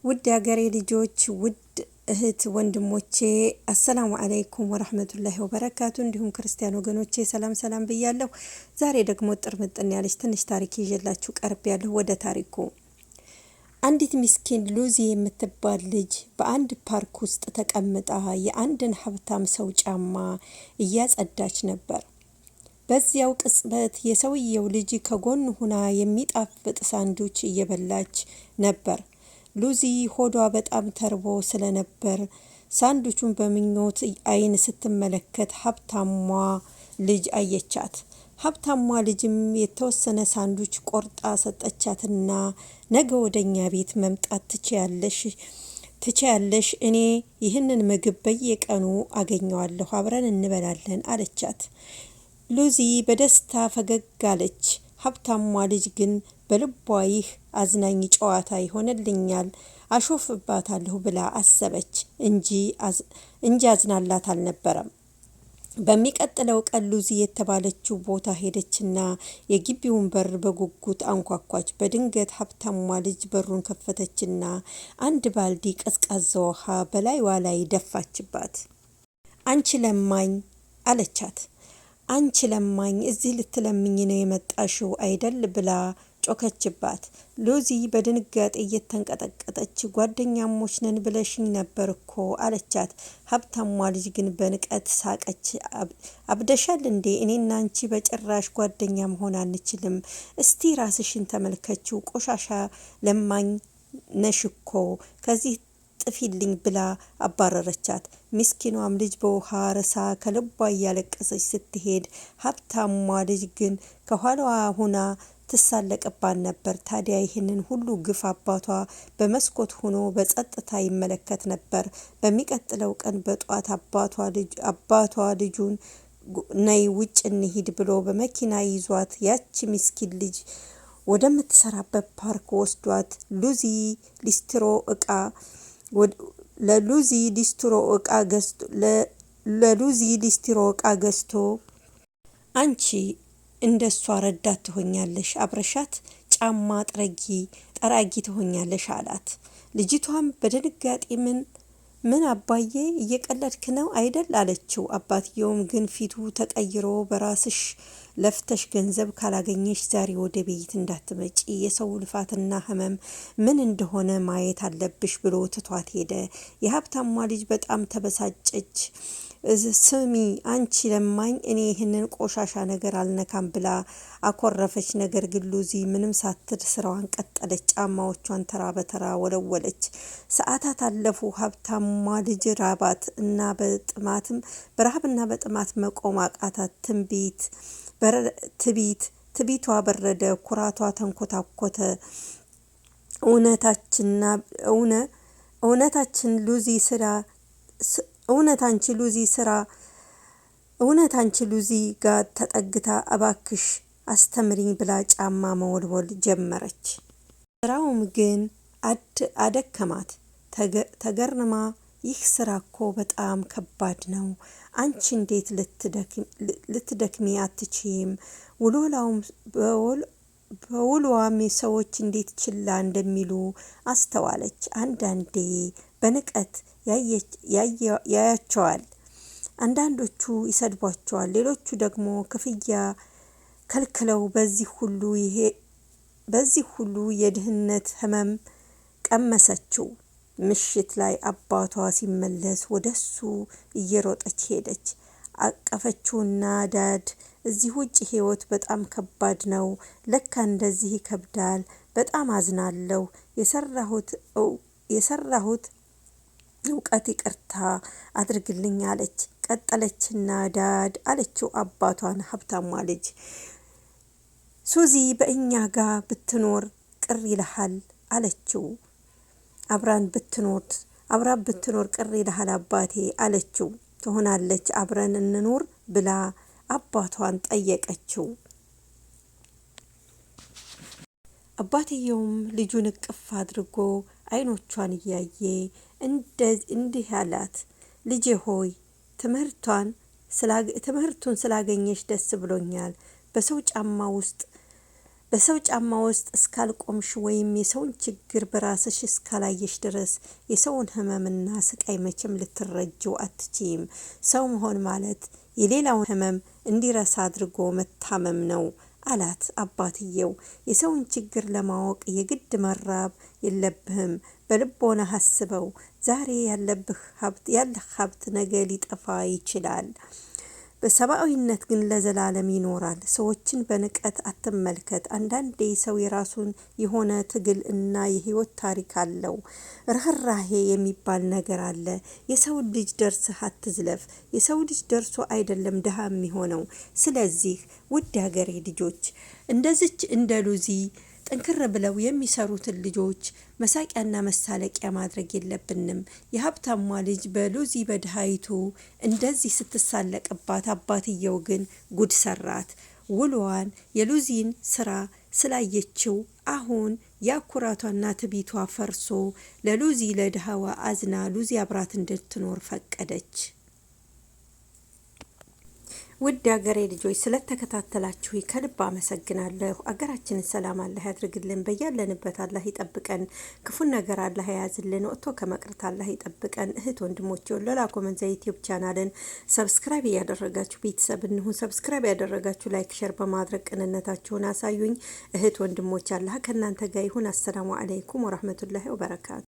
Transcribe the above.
ውድ ሀገሬ ልጆች ውድ እህት ወንድሞቼ አሰላሙ አለይኩም ወራህመቱላሂ ወበረካቱ። እንዲሁም ክርስቲያን ወገኖቼ ሰላም ሰላም ብያለሁ። ዛሬ ደግሞ ጥርምጥን ያለች ትንሽ ታሪክ ይዤላችሁ ቀርብ ያለሁ። ወደ ታሪኩ። አንዲት ምስኪን ሉዚ የምትባል ልጅ በአንድ ፓርክ ውስጥ ተቀምጣ የአንድን ሀብታም ሰው ጫማ እያጸዳች ነበር። በዚያው ቅጽበት የሰውየው ልጅ ከጎን ሁና የሚጣፍጥ ሳንዱች እየበላች ነበር። ሉዚ ሆዷ በጣም ተርቦ ስለነበር ሳንዱቹን በምኞት አይን ስትመለከት ሀብታሟ ልጅ አየቻት። ሀብታሟ ልጅም የተወሰነ ሳንዱች ቆርጣ ሰጠቻትና ነገ ወደኛ ቤት መምጣት ትችያለሽ፣ እኔ ይህንን ምግብ በየቀኑ አገኘዋለሁ፣ አብረን እንበላለን አለቻት። ሉዚ በደስታ ፈገግ አለች። ሀብታሟ ልጅ ግን በልቧ ይህ አዝናኝ ጨዋታ ይሆንልኛል አሾፍባታለሁ ብላ አሰበች እንጂ አዝናላት አልነበረም። በሚቀጥለው ቀን ሉዚ የተባለችው ቦታ ሄደችና የግቢውን በር በጉጉት አንኳኳች። በድንገት ሀብታሟ ልጅ በሩን ከፈተችና አንድ ባልዲ ቀዝቃዛ ውሃ በላይዋ ላይ ደፋችባት። አንቺ ለማኝ አለቻት። አንቺ ለማኝ እዚህ ልትለምኝ ነው የመጣሽው አይደል ብላ ጮከችባት። ሉዚ በድንጋጤ እየተንቀጠቀጠች ጓደኛሞች ነን ብለሽኝ ነበር እኮ አለቻት። ሀብታሟ ልጅ ግን በንቀት ሳቀች። አብደሻል እንዴ? እኔና አንቺ በጭራሽ ጓደኛ መሆን አንችልም። እስቲ ራስሽን ተመልከችው፣ ቆሻሻ ለማኝ ነሽ እኮ፣ ከዚህ ጥፊልኝ ብላ አባረረቻት። ምስኪኗም ልጅ በውሃ ረሳ ከልቧ እያለቀሰች ስትሄድ ሀብታሟ ልጅ ግን ከኋላዋ ሁና ትሳለቅባት ነበር። ታዲያ ይህንን ሁሉ ግፍ አባቷ በመስኮት ሆኖ በጸጥታ ይመለከት ነበር። በሚቀጥለው ቀን በጧት አባቷ ልጁን ነይ ውጭ እንሂድ ብሎ በመኪና ይዟት ያቺ ምስኪን ልጅ ወደምትሰራበት ፓርክ ወስዷት ለሉዚ ሊስትሮ እቃ ገዝቶ አንቺ እንደሷ ረዳት ትሆኛለሽ፣ አብረሻት ጫማ ጠራጊ ትሆኛለሽ አላት። ልጅቷም በድንጋጤ ምን አባዬ እየቀለድክ ነው አይደል አለችው። አባትየውም ግን ፊቱ ተቀይሮ በራስሽ ለፍተሽ ገንዘብ ካላገኘሽ ዛሬ ወደ ቤት እንዳትመጪ፣ የሰው ልፋትና ሕመም ምን እንደሆነ ማየት አለብሽ ብሎ ትቷት ሄደ። የሀብታሟ ልጅ በጣም ተበሳጨች። ስሚ አንቺ ለማኝ፣ እኔ ይህንን ቆሻሻ ነገር አልነካም ብላ አኮረፈች። ነገር ግን ሉዚ ምንም ሳትል ስራዋን ቀጠለች። ጫማዎቿን ተራ በተራ ወለወለች። ሰዓታት አለፉ። ሀብታሟ ልጅ ራባት እና በረሃብና በጥማት መቆም አቃታት። ትቢቷ በረደ፣ ኩራቷ ተንኮታኮተ። እውነት አንቺ ሉዚ ጋር ተጠግታ እባክሽ አስተምሪኝ ብላ ጫማ መወልወል ጀመረች። ስራውም ግን አደከማት። ተገርማ ይህ ስራ እኮ በጣም ከባድ ነው፣ አንቺ እንዴት ልትደክሚ አትችይም? በውሏም ሰዎች እንዴት ችላ እንደሚሉ አስተዋለች። አንዳንዴ በንቀት ያያቸዋል፣ አንዳንዶቹ ይሰድቧቸዋል፣ ሌሎቹ ደግሞ ክፍያ ከልክለው። በዚህ ሁሉ የድህነት ህመም ቀመሰችው። ምሽት ላይ አባቷ ሲመለስ ወደሱ እየሮጠች ሄደች። አቀፈችውና ዳድ፣ እዚህ ውጭ ህይወት በጣም ከባድ ነው፣ ለካ እንደዚህ ይከብዳል፣ በጣም አዝናለሁ፣ የሰራሁት እውቀት ይቅርታ አድርግልኝ አለች። ቀጠለችና ዳድ አለችው አባቷን። ሀብታሟ ልጅ ሱዚ በእኛ ጋር ብትኖር ቅር ይልሃል አለችው። አብራን ብትኖር ቅር ይልሃል አባቴ አለችው። ትሆናለች፣ አብረን እንኑር ብላ አባቷን ጠየቀችው። አባትየውም ልጁን እቅፍ አድርጎ አይኖቿን እያየ እንዲህ አላት፣ ልጄ ሆይ ትምህርቱን ስላገኘሽ ደስ ብሎኛል። በሰው ጫማ ውስጥ በሰው ጫማ ውስጥ እስካልቆምሽ ወይም የሰውን ችግር በራስሽ እስካላየሽ ድረስ የሰውን ህመምና ስቃይ መቼም ልትረጂው አትችይም። ሰው መሆን ማለት የሌላውን ህመም እንዲረሳ አድርጎ መታመም ነው አላት አባትየው። የሰውን ችግር ለማወቅ የግድ መራብ የለብህም። በልቦና አስበው። ዛሬ ያለህ ሀብት ነገ ሊጠፋ ይችላል። በሰብአዊነት ግን ለዘላለም ይኖራል። ሰዎችን በንቀት አትመልከት። አንዳንዴ ሰው የራሱን የሆነ ትግል እና የህይወት ታሪክ አለው። ርህራሄ የሚባል ነገር አለ። የሰው ልጅ ደርሰህ አትዝለፍ። የሰው ልጅ ደርሶ አይደለም ድሃ የሚሆነው። ስለዚህ ውድ ሀገሬ ልጆች እንደዚች እንደ ሉዚ ጠንክር ብለው የሚሰሩትን ልጆች መሳቂያና መሳለቂያ ማድረግ የለብንም። የሀብታሟ ልጅ በሉዚ በድሃይቱ እንደዚህ ስትሳለቅባት፣ አባትየው ግን ጉድ ሰራት። ውሏን የሉዚን ስራ ስላየችው አሁን ያኩራቷና ትቢቷ ፈርሶ ለሉዚ ለድሃዋ አዝና ሉዚ አብራት እንድትኖር ፈቀደች። ውድ ሀገሬ ልጆች ስለተከታተላችሁ ከልብ አመሰግናለሁ። አገራችንን ሰላም አላህ ያድርግልን። በያለንበት አላህ ይጠብቀን። ክፉን ነገር አላህ የያዝልን። ወጥቶ ከመቅረት አላህ ይጠብቀን። እህት ወንድሞቼ ለላኮ መንዛ ዩቲዩብ ቻናልን ሰብስክራይብ እያደረጋችሁ ቤተሰብ እንሁን። ሰብስክራይብ ያደረጋችሁ ላይክ፣ ሸር በማድረግ ቅንነታችሁን አሳዩኝ። እህት ወንድሞች አላህ ከእናንተ ጋር ይሁን። አሰላሙ አለይኩም ወራህመቱላሂ ወበረካቱ።